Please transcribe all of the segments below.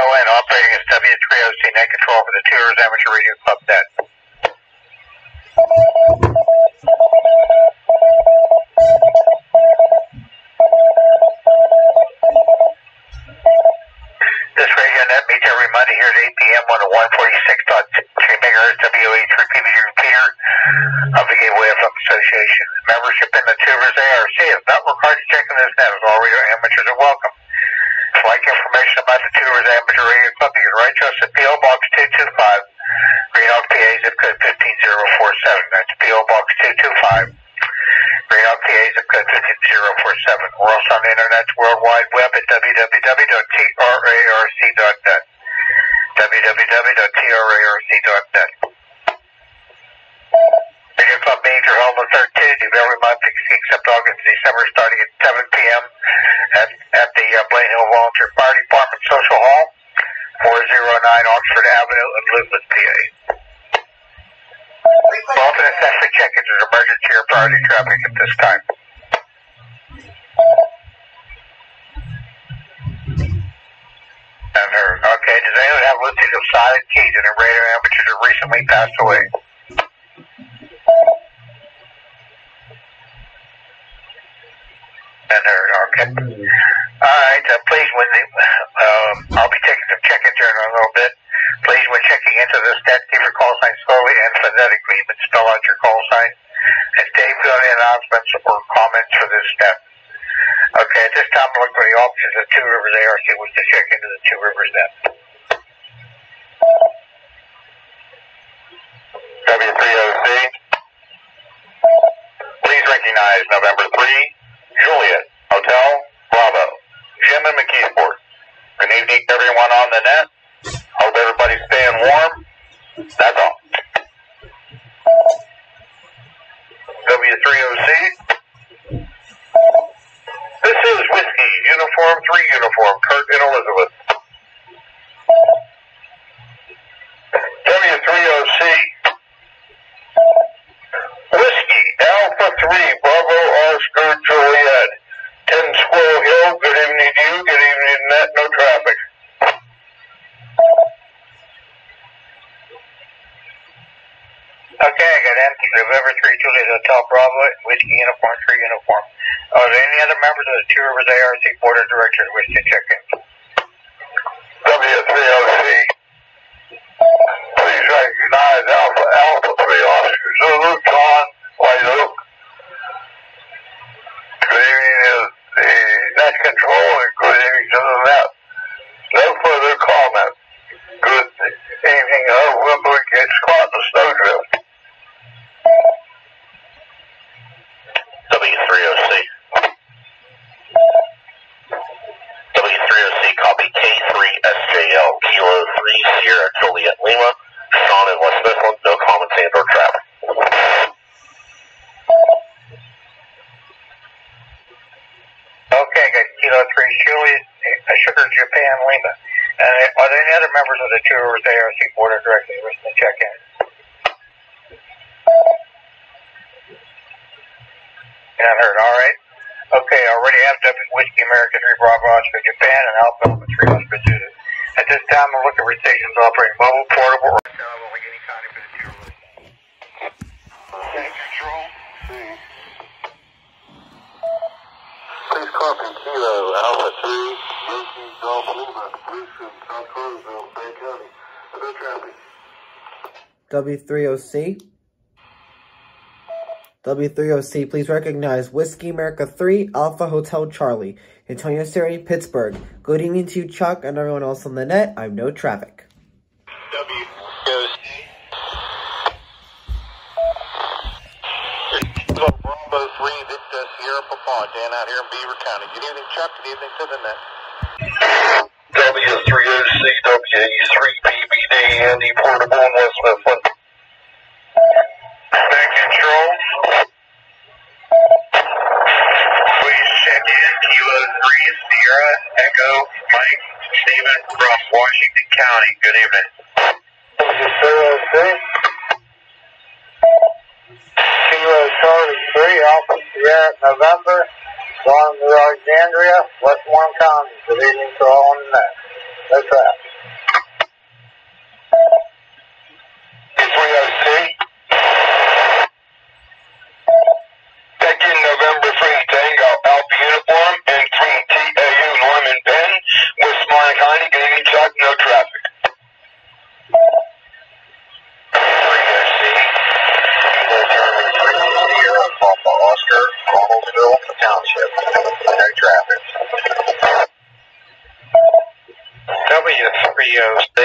SON operating as W3OC net control for the Tours Amateur Radio Club net. This radio net meets every Monday here at 8 p.m. on the 146.3 MHz WA3 PBG repeater of the Gateway FM Association. Membership in the Tours ARC is not required to check in this net, as all radio amateurs are welcome. If you'd like information about the Tours Amateur Radio Club, you can write to us at P.O. Box 225, Green Oak, PA, zip code 15047. That's P.O. Box 225, Green Oak, PA, zip code 15047. We're also on the internet, World Wide Web at www.trarc.net. www.trarc.net. Radio Club meetings are held on the third Tuesday of every month, except August and December, starting at 7 p.m. at the Blaine Hill Volunteer Fire Department Social Hall, 409 Oxford Avenue in Lublin, PA. Often assessment check-ins as emergency or priority traffic at this time. Okay, does anyone have listed of silent keys and a radio amateurs that recently passed away? Okay. Alright, please, I'll be taking some check-ins here in a little bit. Please, when checking into this net, give your call sign slowly and phonetically, but spell out your call sign. And stay for any announcements or comments for this net. Okay, at this time, I'm looking for the officers of Two Rivers ARC wish to check into the Two Rivers net. W3OC. Please recognize November 3, Juliet, Hotel, Bravo, Jim and McKeesport. Good evening, everyone on the net. Hope everybody's staying warm. That's all. W3OC. This is Whiskey, Uniform 3 Uniform, Kurt and Elizabeth. W3OC. Whiskey, Alpha 3, Bravo, Oscar, Juliet. 10 Squirrel Hill, good evening to you, good evening to net, no traffic. Okay, I got empty November 3 Juliet Hotel Bravo, Whiskey Uniform 3 Uniform. Are there any other members of the Two Rivers ARC Board of Directors wish to check in? W3OC. Please recognize Alpha 3 Oscar Zulu, John, White Oak. Good evening to the net control and good evening to the net. No further comment. Good evening, Wimbledon gets caught in the snowdrift. W3OC. W3OC, copy K3SJL, Kilo 3 Sierra Juliet Lima, Sean in West Midland, no comments and or traffic. Okay, got Kilo 3 Juliet, Sugar Japan Lima. Are there any other members of the Two Rivers ARC Board of Directors wishing to check in? Not heard, alright. Okay, already have Whiskey America 3 Bravo Oscar Japan and Alpha 3 Oscar Zulu. At this time, we're looking for stations operating mobile, portable, or like any kind of Two Rivers. Control, C. Please copy Kilo Alpha 3, Yankee Golf Lima, Fluorescent, South Roseville, Bay County. No traffic. W3OC. W3OC, please recognize Whiskey America 3, Alpha Hotel Charlie, Antonio City, Pittsburgh. Good evening to you, Chuck, and everyone else on the net. I'm no traffic. W3OC. Bravo 3, Victor Sierra Papa, Dan out here in Beaver County. Good evening, Chuck. Good evening to the net. W3OC, WA3PBD, Andy Portable in West Midland. Back control. Please check in Kilo 3 Sierra Echo Mike Stephen from Washington County. Good evening. W3OC. Kilo Charlie 3 Alpha Sierra November. Don Alexandria, West Warren County. Good evening to all on the net. No traffic. County, good evening, Chuck, no traffic. 3OC, Sierra, Papa Oscar, Ronaldsville, Township, no traffic. W3OC,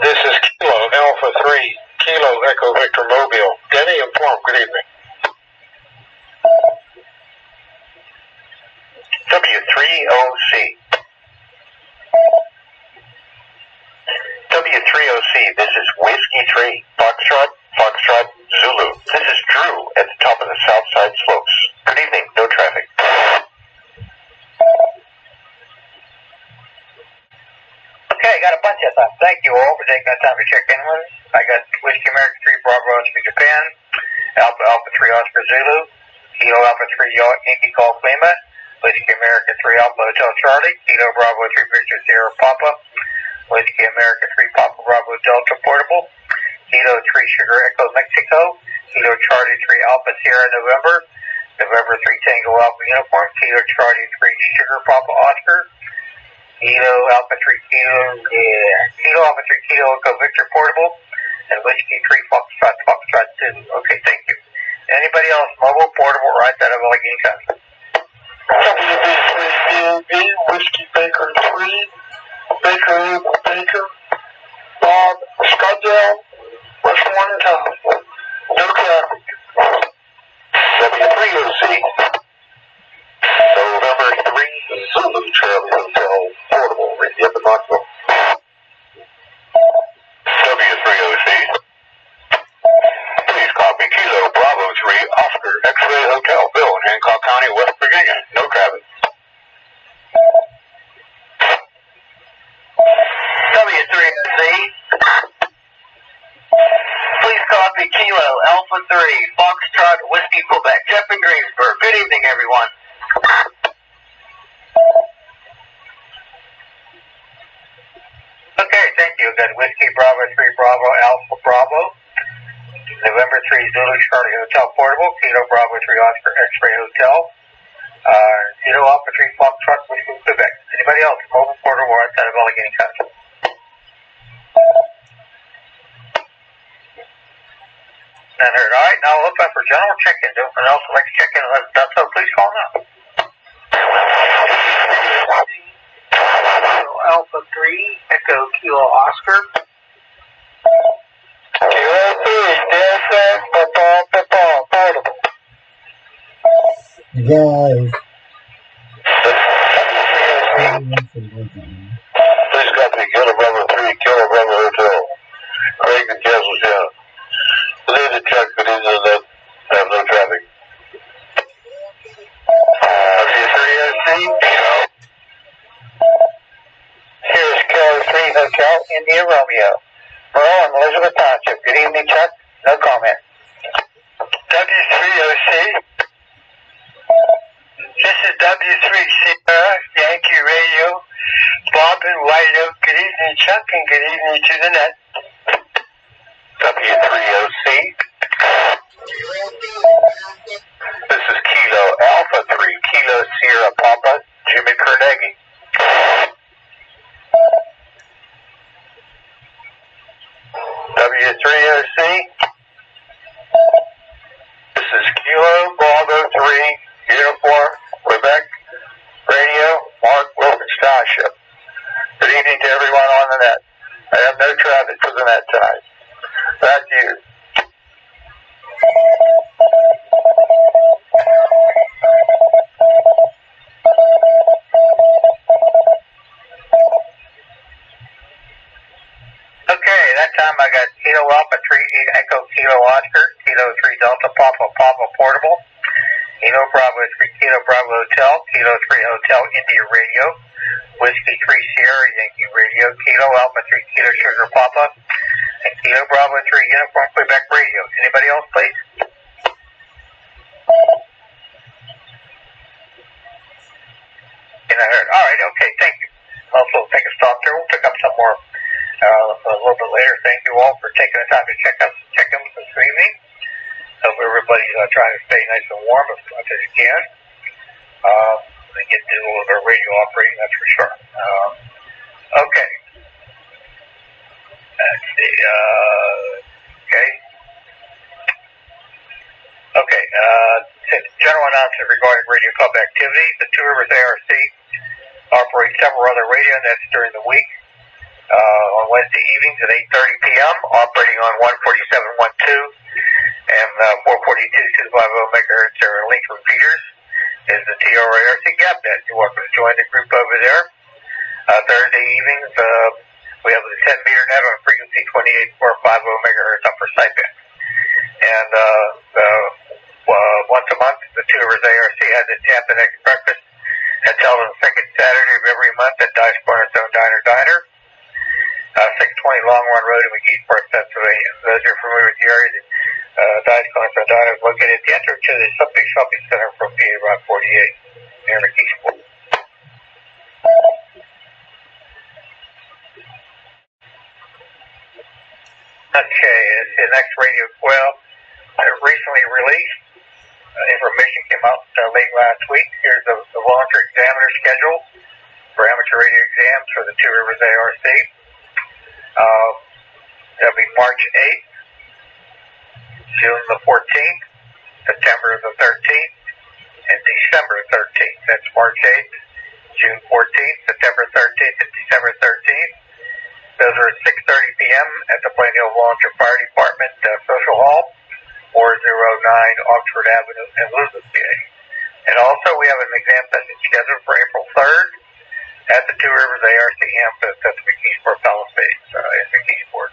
this is Kilo Alpha 3, Kilo Echo Victor Mobile. Denny informed, good evening. W3OC. W3OC, this is Whiskey 3, Foxtrot, Zulu. This is Drew at the top of the south side slopes. Good evening, no traffic. Okay, got a bunch of stuff. Thank you all for taking the time to check in with us. I got Whiskey America 3, Bravo Oscar Japan, Alpha 3 Oscar Zulu, Kilo Alpha 3 Yankee Golf Lima, Whiskey America 3 Alpha Hotel Charlie, Kilo Bravo 3 Victor Sierra Papa, Whiskey America 3 Papa Bravo Delta Portable, Kilo 3 Sugar Echo Mexico, Kilo Charlie 3 Alpha Sierra November 3 Tango Alpha Uniform, Kilo Charlie 3 Sugar Papa Oscar, Kilo Alpha 3 Kilo Alpha 3 Kilo Echo Victor Portable, and Whiskey 3 Foxtrot 2. Okay, thank you. Anybody else, mobile, portable, or outside of Allegheny County? WB3 Whiskey Baker 3, Baker, Bob, Scottsdale, West Warrentown. No traffic. W3OC, November 3, Zulu Charlie Hotel, Portable, right up in Knoxville. W3OC, please copy Kilo Bravo 3 Oscar X-Ray Hotel, Bill in Hancock County, West Virginia. No traffic. W3OC, please copy Kilo Alpha 3 Foxtrot Whiskey Quebec, Jeff in Greensburg. Good evening, everyone. Okay, thank you. Good. Whiskey Bravo 3 Bravo Alpha Bravo, November 3 Zulu Charlie Hotel Portable, Kilo Bravo 3 Oscar X-Ray Hotel, Kilo Alpha 3 Foxtrot Whiskey Quebec. Anybody else? Mobile, portable, or outside of Allegheny County? None heard. All right, now we'll look up for general check-in. Anyone else would like to check in and let us know, so please call now. Alpha 3, Echo Kilo Oscar. Kilo 3, Delta, Portable. Guys. Please copy Kilo Bravo 3, Kilo Bravo Hotel. Craig and Castle's down. Good evening, Chuck. Good evening, have no traffic. W3OC, here's Kilo 3 Hotel, India Romeo. Merle and Elizabeth Township. Good evening, Chuck. No comment. W3OC, this is W3 Sierra, Yankee Radio, Bob and White Oak. Good evening, Chuck, and good evening to the net. W3OC, this is Kilo Alpha 3, Kilo Sierra Papa, Jimmy Carnegie. W3OC, this is Kilo Bravo 3, Uniform, Quebec, Radio, Mark Wilson Starship. Good evening to everyone on the net. I have no traffic for the net tonight. Back to you. Okay, that time I got Kilo Alpha 3 Echo Kilo Oscar, Kilo 3 Delta Papa Portable, Kilo Bravo 3 Kilo Bravo Hotel, Kilo 3 Hotel India Radio, Whiskey 3 Sierra Yankee Radio, Kilo Alpha 3 Kilo Sugar Papa, and Kilo Bravo 3 Uniform Quebec Radio. Anybody else, please? I heard. All right, okay, thank you. Also, take a stop there. We'll pick up some more a little bit later. Thank you all for taking the time to check in this evening. Hope everybody's trying to stay nice and warm as much as you can. And get to a little bit of radio operating, that's for sure. Okay. Let's see. Okay. Okay. General announcement regarding radio club activity. The Two Rivers ARC operates several other radio nets during the week. On Wednesday evenings at 8:30 p.m., operating on 147.12 and 442.250 megahertz or link repeaters is the TRARC GapNet. You're welcome to join the group over there. Thursday evenings, we have the 10-meter net on frequency 28.450 megahertz upper sideband. And once a month, the Two Rivers ARC has its Tampa Next Breakfast. It's held on the second Saturday of every month at Dice Cornerstone Diner. 620 Long Run Road in McKeesport, Pennsylvania. Those who are familiar with the area, Dice Cornerstone Diner is located at the entrance to the Olympic Shopping Center from PA Route 48 near McKeesport. Okay, the next radio coil recently released. Information came out late last week. Here's the volunteer examiner schedule for amateur radio exams for the Two Rivers ARC. That'll be March 8th, June the 14th, September the 13th, and December 13th. That's March 8th, June 14th, September 13th, and December 13th. Those are at 6:30 p.m. at the Plain Hill Volunteer Fire Department Social Hall, 409 Oxford Avenue in Elizabeth, PA. And also, we have an exam session scheduled for April 3rd at the Two Rivers ARC campus at the McKeesport Palisades in McKeesport.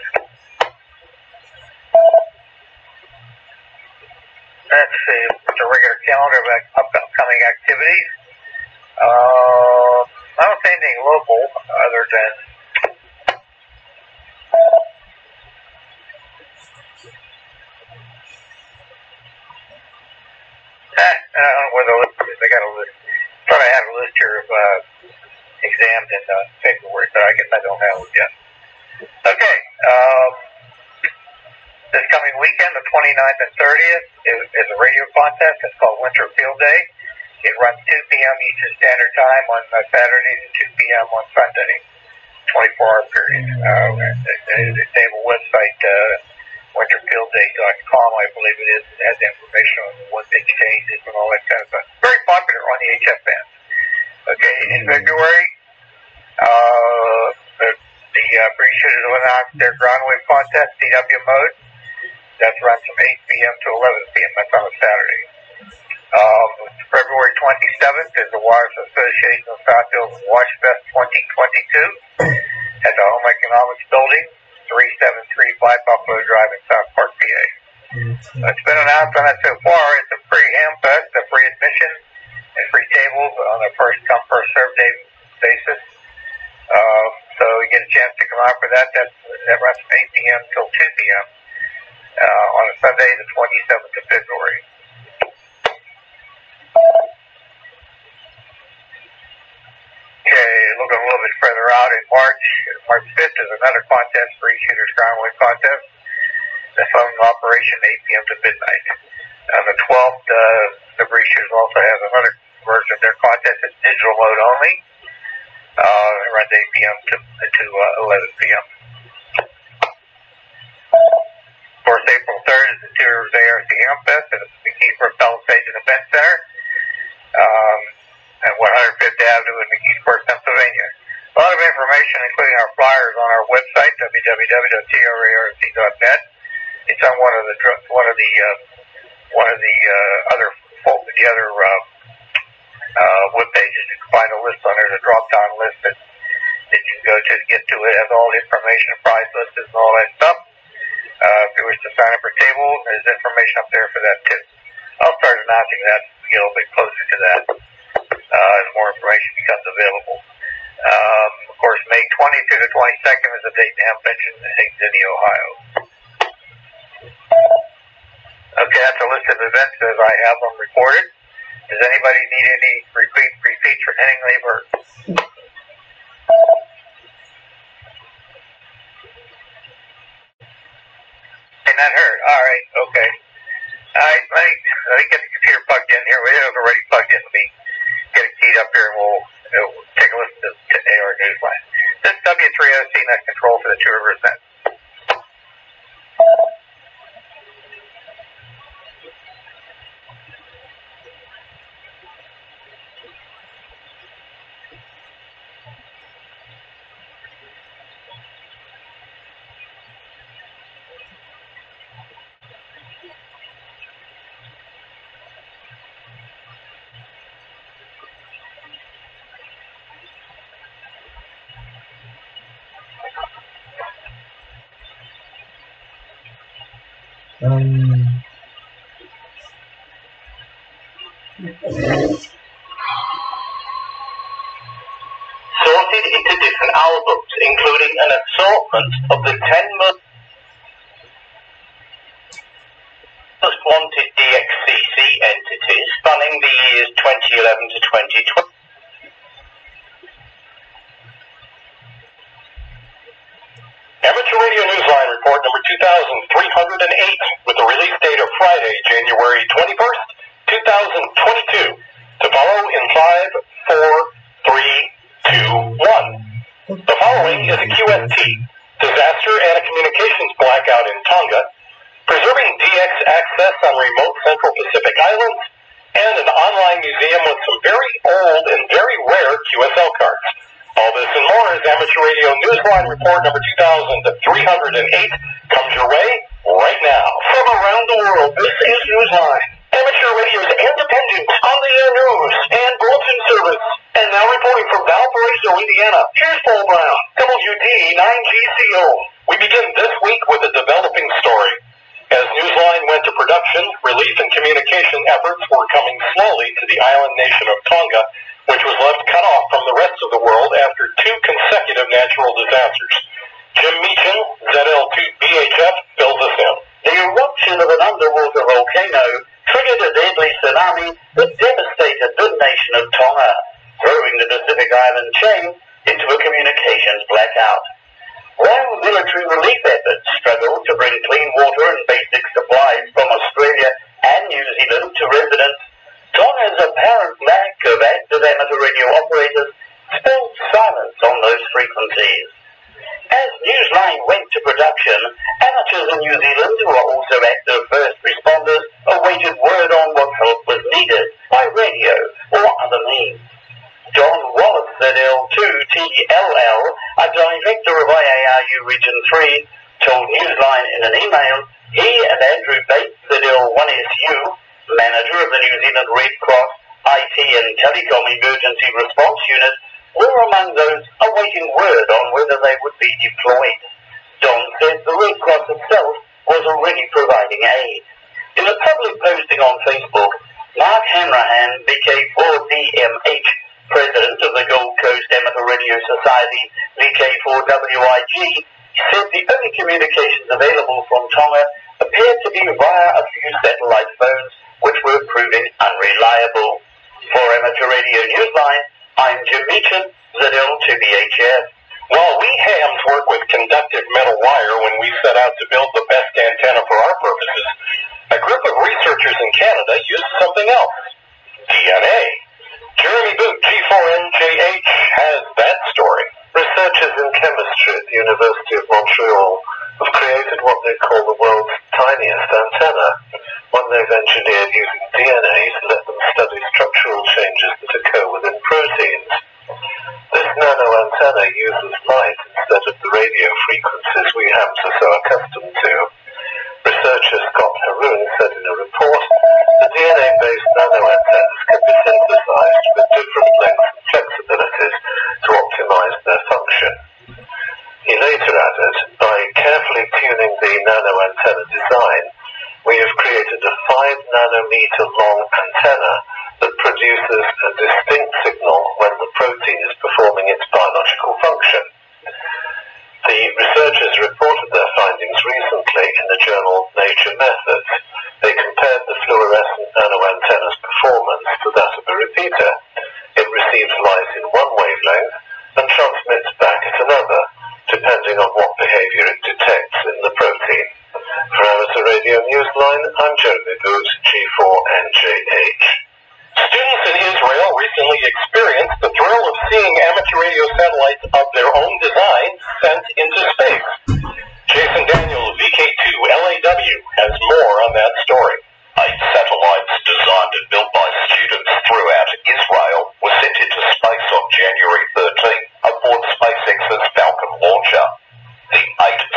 Let's see, it's a regular calendar of upcoming activities. I don't see anything local other than I don't know where the list is. I got a list. I thought I had a list here of exams in February, but I guess I don't have it yet. Okay. This coming weekend, the 29th and 30th, is a radio contest. It's called Winter Field Day. It runs 2 p.m. Eastern Standard Time on Saturdays and 2 p.m. on Sunday. 24-hour period. They have a website, winterfieldday.com, I believe it is. It has information on what the exchange is and all that kind of stuff. Very popular on the HF bands. Okay, in February, the Bree Shooters will announce their ground wave contest, CW mode. That's runs from 8 p.m. to 11 p.m. That's on a Saturday. February 27th is the Wireless Association of Southfield WashFest 2022 at the Home Economics Building, 373 Buffalo Drive in South Park, PA. It's been announced on that so far. It's a free ham fest, a free admission, and free tables on a first come, first served day basis. So you get a chance to come out for that. That runs from 8 p.m. till 2 p.m. On a Sunday, the 27th of February. Okay, looking a little bit further out in March 5th is another contest, Free Shooters Ground Wave Contest. The phone operation 8 p.m. to midnight. On the 12th, the Free Shooters also has another version of their contest. It's digital mode only. It runs 8 p.m. to 11 p.m. Of course, April 3rd is the Two Rivers ARC Ham Fest at the McKeesport Palisades and Event Center. At 105th Avenue in McKeesport, Pennsylvania. A lot of information, including our flyers, on our website, www.trarc.net. It's on one of the other web pages. You can find a list on there, the drop-down list that you can go to get to it. It has all the information, prize lists, and all that stuff. If you wish to sign up for tables, there's information up there for that too. I'll start announcing that as we get a little bit closer to that. As more information becomes available. Of course, May 20th through the 22nd is the date now mentioned in City, Ohio. Okay, that's a list of events as I have them recorded. Does anybody need any repeats for anything they've heard? And that heard. All right. Okay. All right. Let me get the computer plugged in here. It was already plugged in. Let me get it keyed up here, and we'll Take a listen to AR Newsline. This is W3OC Net Control for the Two Rivers Net. Sorted into different albums, including an assortment of the 10 most wanted DXCC entities spanning the years 2011 to 2020. Amateur Radio Newsline report number 2308 with the release date of Friday, January 21st, 2022. To follow in 5, 4, 3, 2, 1. The following is a QST, disaster and a communications blackout in Tonga, preserving DX access on remote Central Pacific Islands, and an online museum with some very old and very rare QSL cards. All this and more as Amateur Radio Newsline report number 2308 comes your way right now. From around the world, this is Newsline, Amateur Radio's independent on-the-air news and bulletin service. And now reporting from Valparaiso, Indiana, here's Paul Brown, WD9GCO. We begin this week with a developing story. As Newsline went to production, relief and communication efforts were coming slowly to the island nation of Tonga, which was left cut off from the rest of the world after 2 consecutive natural disasters. Jim Meachin, ZL2BHF, fills us in. The eruption of an underwater volcano triggered a deadly tsunami that devastated the nation of Tonga, throwing the Pacific Island chain into a communications blackout. While military relief efforts struggled to bring clean water and basic supplies from Australia and New Zealand to residents, Tonga's apparent lack of active amateur radio operators spelled silence on those frequencies. As Newsline went to production, amateurs in New Zealand, who are also active first responders, awaited word on what help was needed by radio or other means. John Wallace, ZL2TLL, a director of IARU Region 3, told Newsline in an email he and Andrew Bates, ZL1SU, manager of the New Zealand Red Cross IT and Telecom Emergency Response Unit, were among those awaiting word on whether they would be deployed. John said the Red Cross itself was already providing aid. In a public posting on Facebook, Mark Hanrahan, VK4DMH, president of the Gold Coast Amateur Radio Society, VK4WIG, said the only communications available from Tonga appeared to be via a few satellite phones, which were proving unreliable. For Amateur Radio Newsline, I'm Jim Meachin, ZL2BHF. While we hams work with conductive metal wire when we set out to build the best antenna for our purposes, a group of researchers in Canada used something else, DNA. Jeremy Boot, G4NJH, has that story. Researchers in chemistry at the University of Montreal have created what they call the world's tiniest antenna, one they've engineered using DNA to let them study structural changes that occur within proteins. This nano antenna uses light instead of the radio frequencies we hams are so accustomed to. Researcher Scott Haroon said in a report, the DNA-based nano antennas can be synthesized with different lengths and flexibilities to optimize their function. He later added, by carefully tuning the nano antenna design, we have created a 5 nanometer long antenna that produces a distinct signal when the protein is performing its biological function. The researchers reported their findings recently in the journal Nature Methods. They compared the fluorescent nanoantenna's performance to that of a repeater. It receives light in one wavelength and transmits back at another, depending on what behavior it detects in the protein. For Amateur Radio Newsline, I'm Jeremy Boot, G4NJH. Students in Israel recently experienced the thrill of amateur radio satellites of their own design sent into space. Jason Daniels, VK2 LAW, has more on that story. 8 satellites designed and built by students throughout Israel were sent into space on January 13 aboard SpaceX's Falcon launcher. The 8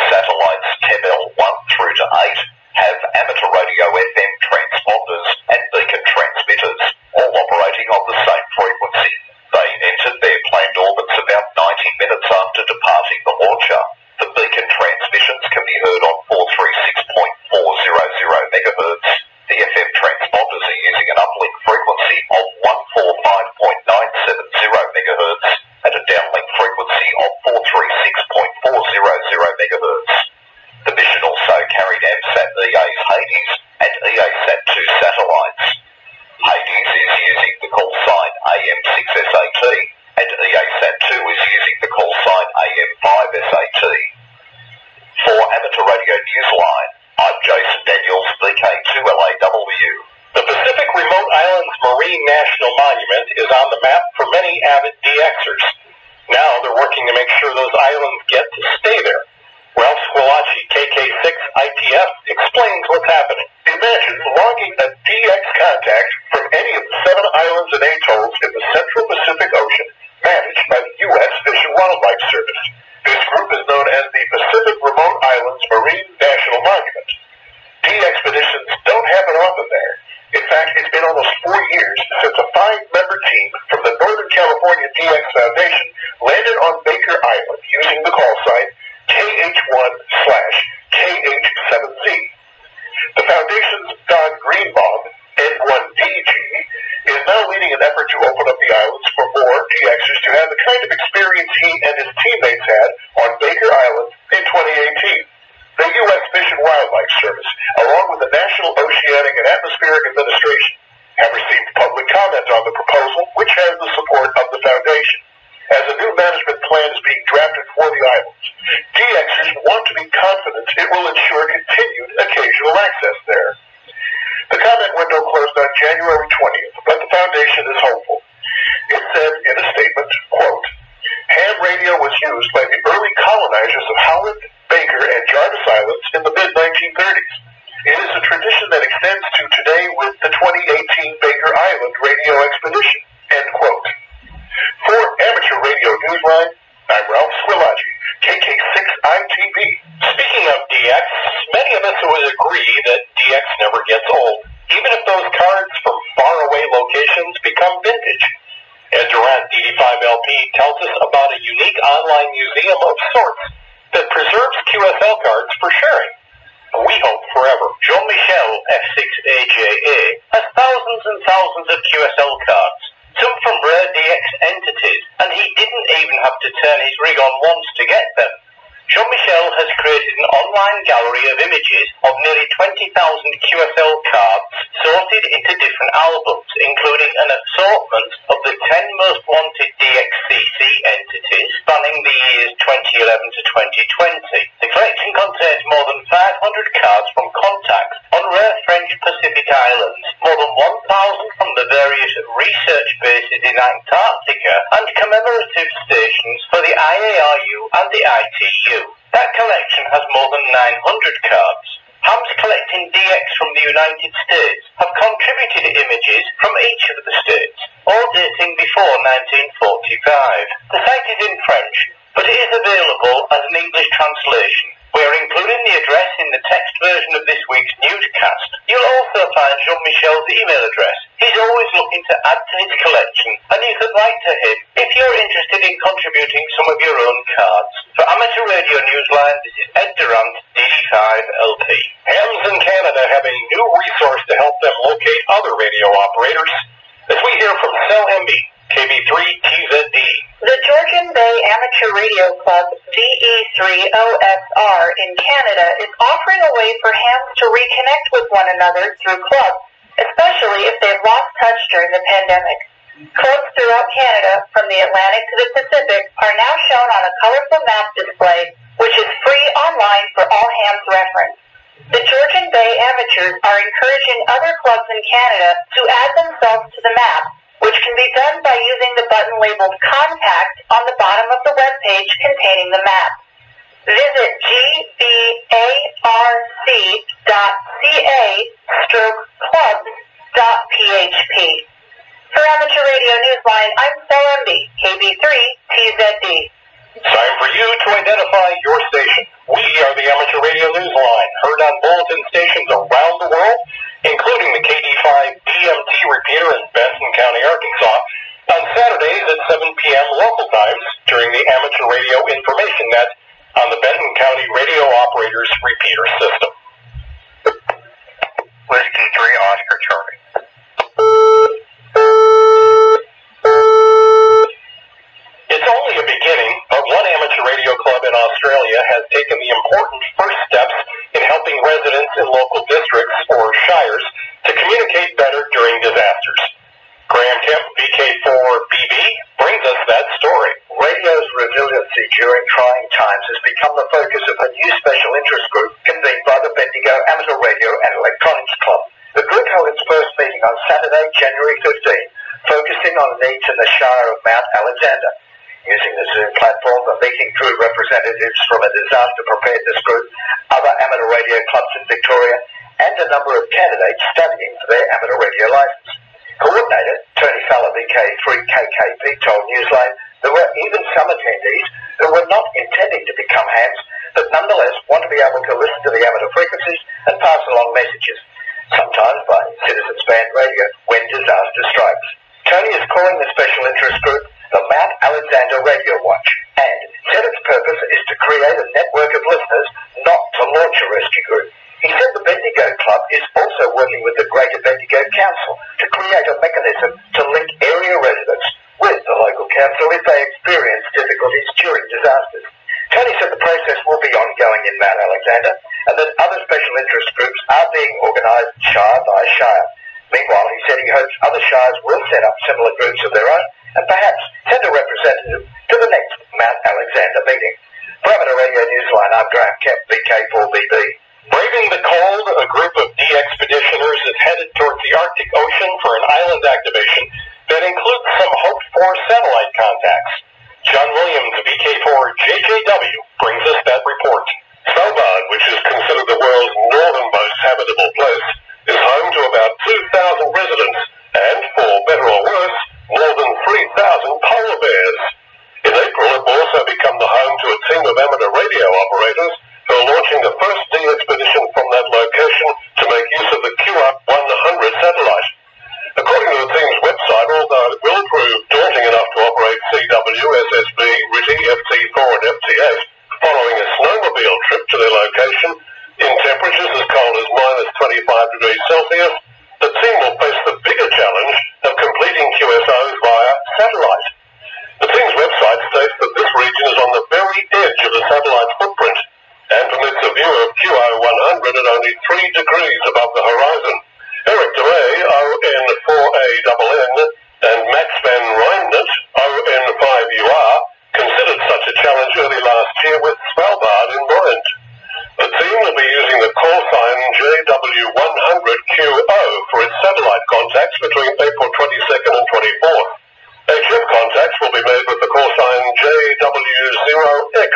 satellites, Tebel 1 through to 8, have amateur radio FM transponders and beacon transmitters, all operating on the same frequency. They entered their planned orbits about 90 minutes after departing the launcher. The beacon transmissions can be heard on 436.400 MHz. The FM transponders are using an uplink frequency of 145.970 MHz and a downlink frequency of 436.400 MHz. The mission also carried AMSAT EA's Hades and EASat-2 satellites. Hades is using the call sign AM6SAT and EASat-2 is using the call sign AM5SAT. For Amateur Radio Newsline, I'm Jason Daniels, VK2LAW. The Pacific Remote Islands Marine National Monument is on the map for many avid DXers. Now they're working to make sure those islands get to stay there. Ralph Squillace, KK6 ITF, explains what's happening. Imagine logging a DX contact from any of the 7 islands and atolls in the Central Pacific Ocean managed by the U.S. Fish and Wildlife Service. This group is known as the Pacific Remote Islands Marine National Monument. D-expeditions don't happen often there. In fact, it's been almost 4 years since a 5-member team from the Northern California DX Foundation landed on Baker Island using the call sign KH1/KH7Z. The Foundation's Don Greenbaum, N1DG, is now leading an effort to open up the islands for more DXers to have the kind of experience he and his teammates had on Baker Island in 2018. The U.S. Fish and Wildlife Service, along with the National Oceanic and Atmospheric Administration, have received public comment on the proposal, which has the support of the Foundation. As a new management plan is being drafted for the islands, DXers want to be confident it will ensure continued occasional access there. The comment window closed on January 20th, but the Foundation is hopeful. It said in a statement, quote, ham radio was used by the early colonizers of Howland, Baker, and Jarvis Islands in the mid-1930s. It is a tradition that extends to today with the 2018 Baker Island radio expedition, end quote. For Amateur Radio Newsline, I'm Ralph Squillace, KK6ITV. Speaking of DX, many of us would agree that DX never gets old, even if those cards from faraway locations become vintage. Ed Durant, DD5LP, tells us about a unique online museum of sorts that preserves QSL cards for sharing. We hope forever. Jean-Michel, F6AJA, has thousands and thousands of QSL cards, some from rare DX entities, and he didn't even have to turn his rig on once to get them. Jean-Michel has created an online gallery of images of nearly 20,000 QSL cards sorted into different albums, including an assortment of the 10 most wanted DXCC entities spanning the years 2011 to 2020. The collection contains more than 500 cards from contacts on rare French Pacific islands, more than 1,000 from the various research bases in Antarctica, and commemorative stations for the IARU and the ITU. That collection has more than 900 cards. Hams collecting DX from the United States have contributed images from each of the states, all dating before 1945. The site is in French, but it is available as an English translation. We are including the address in the text version of this week's newscast. You'll also find Jean-Michel's email address. He's always looking to add to his collection, and you can write to him if you're interested in contributing some of your own cards. For Amateur Radio Newsline, this is Ed Durant, DD5LP. Hams in Canada have a new resource to help them locate other radio operators. As we hear from Cell MB, KB3TZD. The Georgian Bay Amateur Radio Club, VE3OSR, in Canada is offering a way for hams to reconnect with one another through clubs, especially if they've lost touch during the pandemic. Clubs throughout Canada, from the Atlantic to the Pacific, are now shown on a colorful map display, which is free online for all hams reference. The Georgian Bay Amateurs are encouraging other clubs in Canada to add themselves to the map which can be done by using the button labeled Contact on the bottom of the web page containing the map. Visit gbar.ca/clubs.php. For Amateur Radio Newsline, I'm Sel MB, KB3TZD. Time for you to identify your station. We are the Amateur Radio Newsline, heard on bulletin stations around the world, including the KD5 DMT repeater in Benson County, Arkansas, on Saturdays at 7 p.m. local times during the Amateur Radio Information Net on the Benton County Radio Operators Repeater System. Whiskey 3 Oscar Charlie. It's only a beginning, but one amateur radio club in Australia has taken the important first steps in helping residents in local districts or shires to communicate better during disasters. Graham Kemp, VK4BB, brings us that story. Radio's resiliency during trying times has become the focus of a new special interest group convened by the Bendigo Amateur Radio and Electronics Club. The group held its first meeting on Saturday, January 15, focusing on needs in the Shire of Mount Alexander. Using the Zoom platform, the meeting drew representatives from a disaster preparedness group, other amateur radio clubs in Victoria, and a number of candidates studying for their amateur radio license. Coordinator Tony Fowler, VK3KKP, told Newsline there were even some attendees who were not intending to become hams, but nonetheless want to be able to listen to the amateur frequencies and pass along messages, sometimes by citizens band radio, when disaster strikes. Tony is calling the special interest group the Mount Alexander Radio Watch, and said its purpose is to create a network of listeners, not to launch a rescue group. He said the Bendigo Club is also working with the Greater Bendigo Council to create a mechanism to link area residents with the local council if they experience difficulties during disasters. Tony said the process will be ongoing in Mount Alexander and that other special interest groups are being organised shire by shire. Meanwhile, he said he hopes other shires will set up similar groups of their own and perhaps send a representative to the next Mount Alexander meeting. For Amateur Radio Newsline, I'm Graham Kemp, VK4BB. Braving the cold, a group of de-expeditioners is headed towards the Arctic Ocean for an island activation that includes some hoped-for satellite contacts. John Williams, VK4JJW, brings us that report. Svalbard, which is considered the world's northernmost habitable place, is home to about 2,000 residents and, for better or worse, more than 3,000 polar bears. In April, it will also become the home to a team of amateur radio operators who are launching the first de-expedition from that location to make use of the QR-100 satellite. According to the team's website, although it will prove daunting enough to operate CW, SSB, RITI, FT4 and FT8, following a snowmobile trip to their location in temperatures as cold as -25 degrees Celsius, the team will face the bigger challenge of completing QSOs via satellite. The team's website states that this region is on the very edge of the satellite's footprint and permits a view of QO100 at only 3 degrees above the horizon. Eric DeMay, ON4ANN, and Max van Rynnet, ON5UR, considered such a challenge early last year with Svalbard in mind. The team will be using the call sign JW100QO for its satellite contacts between April 22nd and 24th. HF contacts will be made with the call sign JW0X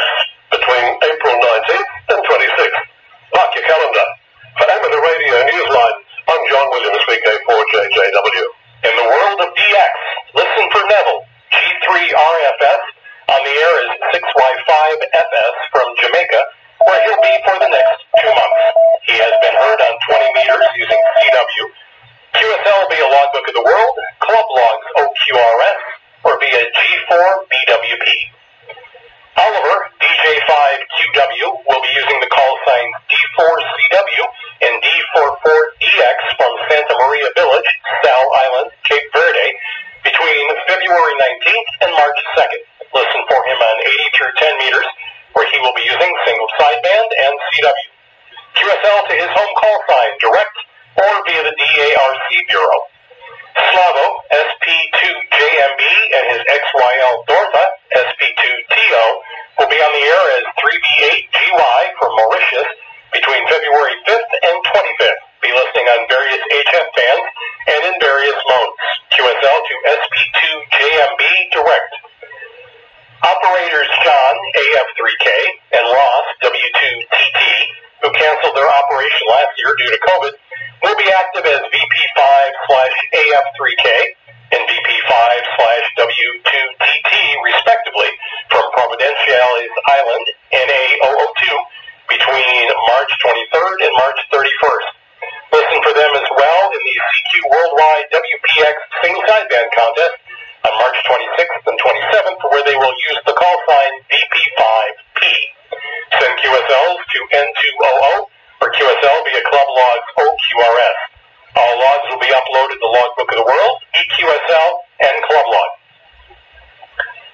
between April 19th and 26th. Mark your calendar. For Amateur Radio Newsline, I'm John Williams, VK4JJW. In the world of DX, listen for Neville, G3RFS, on the air is 6Y5FS from Jamaica, where he'll be for the next 2 months. He has been heard on 20 meters using CW, QSL via Logbook of the World, Club Logs OQRS, or via G4BWP. Oliver, DJ5QW, will be using the call signs D4CW and D44DX from Santa Maria Village, Sal Island, Cape Verde, between February 19th and March 2nd. Listen for him on 80 through 10 meters, where he will be using single sideband and CW. QSL to his home call sign, direct, or via the DARC Bureau. Slavo, SP2JMB, and his XYL Dortha, SP2TO, will be on the air as 3B8GY from Mauritius between February 5th and 25th. Be listening on various HF bands and in various modes. QSL to AF3K, and Ross, W2TT, who canceled their operation last year due to COVID, will be active as VP5/AF3K and VP5/W2TT, respectively, from Providenciales Island, NA002, between March 23rd and March 31st. Listen for them as well in the CQ Worldwide WPX single sideband contest on March 26th and 27th, where they will use the call sign VP5P. Send QSLs to N200 or QSL via Club Logs OQRS. All logs will be uploaded to Logbook of the World, EQSL, and Club Log.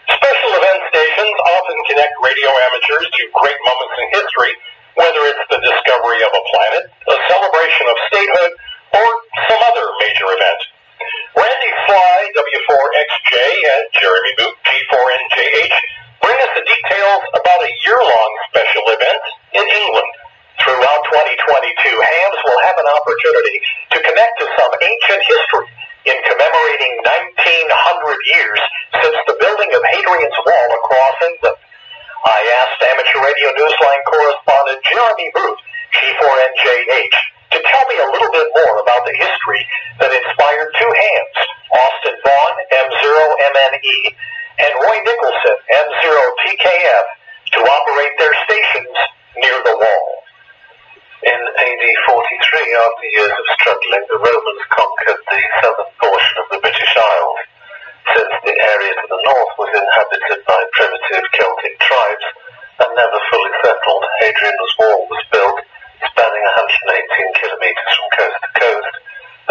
Special event stations often connect radio amateurs to great moments in history, whether it's the discovery of a planet, a celebration of statehood, or some other major event. Randy Sly, W4XJ, and Jeremy Boot, G4NJH, bring us the details about a year-long special event in England. Throughout 2022, hams will have an opportunity to connect to some ancient history in commemorating 1900 years since the building of Hadrian's Wall across England. I asked Amateur Radio Newsline correspondent Jeremy Boot, G4NJH, to tell me a little bit more about the history that inspired two hams, Austin Vaughn, M0MNE, and Roy Nicholson, M0TKF, to operate their stations near the wall. In AD 43, after years of struggling, the Romans conquered the southern portion of the British Isles. Since the area to the north was inhabited by primitive Celtic tribes and never fully settled, Hadrian's Wall was built, spanning 118 kilometers from coast to coast,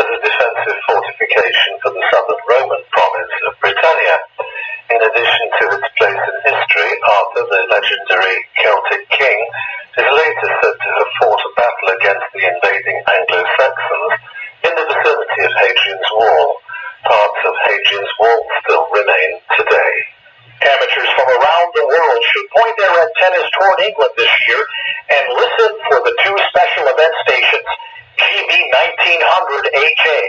as a defensive fortification for the southern Roman province of Britannia. In addition to its place in history, Arthur, the legendary Celtic king, is later said to have fought a battle against the invading Anglo-Saxons in the vicinity of Hadrian's Wall. Parts of Hadrian's Wall still remain today. Amateurs from around the world should point their antennas toward England this year and listen for the two special event stations, GB 1900HA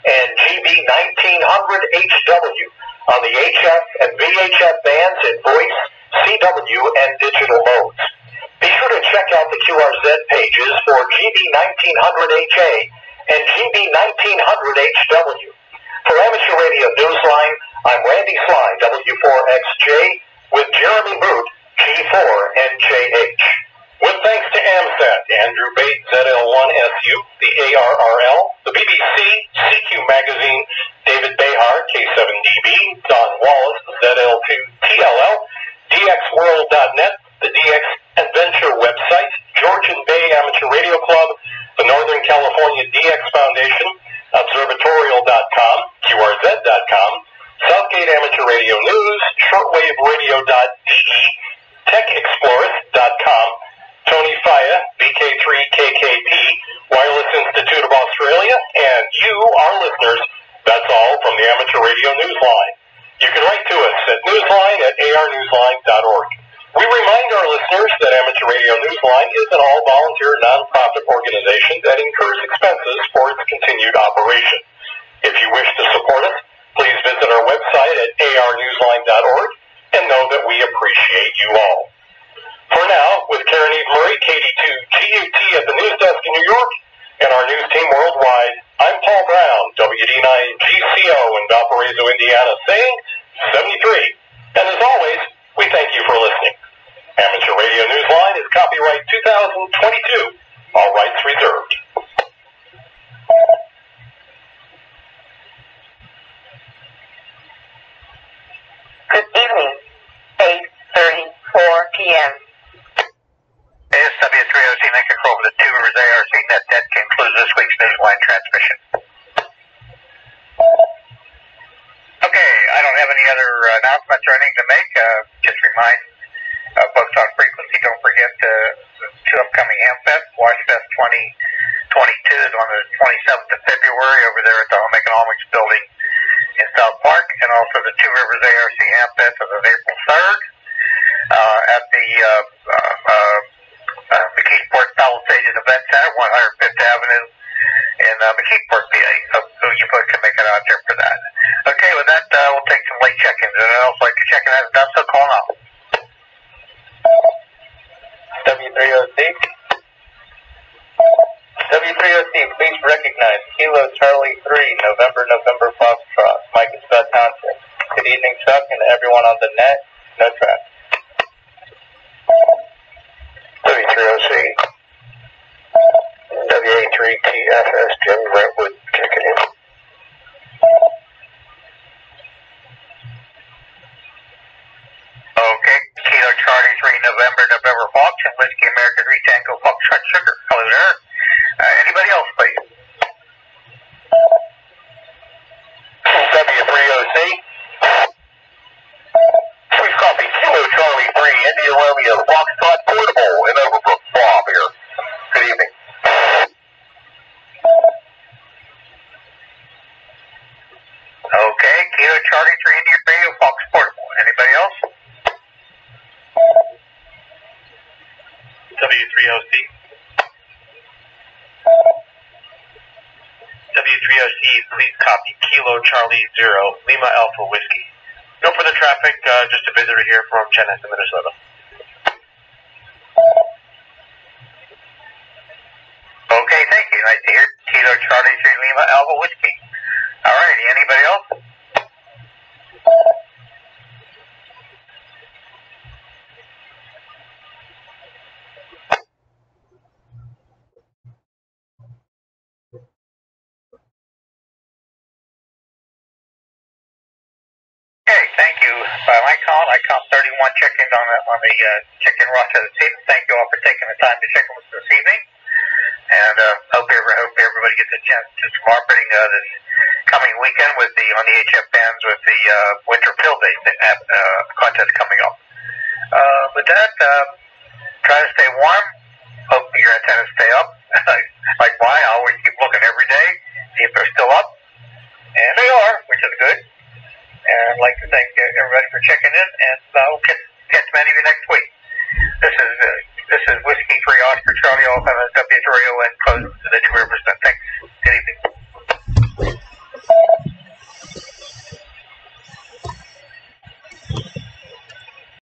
and GB 1900HW, on the HF and VHF bands in voice, CW, and digital modes. Be sure to check out the QRZ pages for GB 1900HA and GB 1900HW. For Amateur Radio Newsline, I'm Randy Sly, W4XJ, with Jeremy Boot, G4NJH. With thanks to AMSAT, Andrew Bate, ZL1SU, the ARRL, the BBC, CQ Magazine, David Behar, K7DB, Don Wallace, ZL2TLL, DXWorld.net, the DX Adventure website, Georgian Bay Amateur Radio Club, the Northern California DX Foundation, Observatorial.com, QRZ.com, Southgate Amateur Radio News, ShortwaveRadio.de, TechExplorers.com, Tony Faya, BK3KKP, Wireless Institute of Australia, and you, our listeners. That's all from the Amateur Radio Newsline. You can write to us at newsline@arnewsline.org. We remind our listeners that Amateur Radio Newsline is an all-volunteer, non-profit organization that incurs expenses for its continued operation. If you wish to support us, please visit our website at arnewsline.org and know that we appreciate you all. For now, with Karen Eve Murray, KD2GUT at the news desk in New York, and our news team worldwide, I'm Paul Brown, WD9GCO in Valparaiso, Indiana, saying 73. And as always, we thank you for listening. Amateur Radio Newsline is copyright 2022. All rights reserved. Good evening, 8:34 p.m. ASW3OC Nick Control for the Two Rivers ARC net. That concludes this week's Newsline transmission. Okay, I don't have any other announcements or anything to make. Just remind folks on frequency, don't forget the two upcoming HamFest. WashFest 2022 is on the 27th of February over there at the Home Economics Building in South Park, and also the Two Rivers ARC HamFest is on April 3rd at the McKeesport Palisades Event Center, 105th Avenue in McKeesport, PA. So you folks can make it out there for that. Okay, with that, we'll take some late check-ins. And I'd also like to check in as done, so call now. W3OC. W3OC, please recognize Kilo Charlie 3, November Foxtrot, Mike and Scott Townsend. Good evening, Chuck, and everyone on the net. No traffic. W3OC. WA3TFS, Jim Brentwood, checking in. Okay, Kilo Charlie 3, November Fox, and Whiskey America 3, Tango Foxtrot Sugar. Hello there. Anybody else, please? W3OC. Please copy Kilo Charlie 3, India Romeo Foxtrot Portable in Overbrook. Bob here. Good evening. Okay, Kilo Charlie 3, India Radio Fox Portable. Anybody else? W3OC. W3OC, please copy Kilo Charlie 0, Lima Alpha Whiskey. Go for the traffic, just a visitor here from Genesee, Minnesota. Okay, thank you. Nice to hear. Kilo Charlie 3, Lima Alpha Whiskey. Alrighty, anybody else? Okay, thank you. ICOM 31 check-ins on the check-in roster this evening. Thank you all for taking the time to check in with us this evening. And hope everybody gets a chance to tomorrow this coming weekend on the HF bands with the Winter Pill Day contest coming up. With that, try to stay warm. Hope your antennas stay up. Like mine, I always keep looking every day, see if they're still up. And they are, which is good. And I'd like to thank everybody for checking in, and we'll catch many of you next week. This is Whiskey 3 Oscar Charlie Alpha W3O and close to the 2%. Thanks.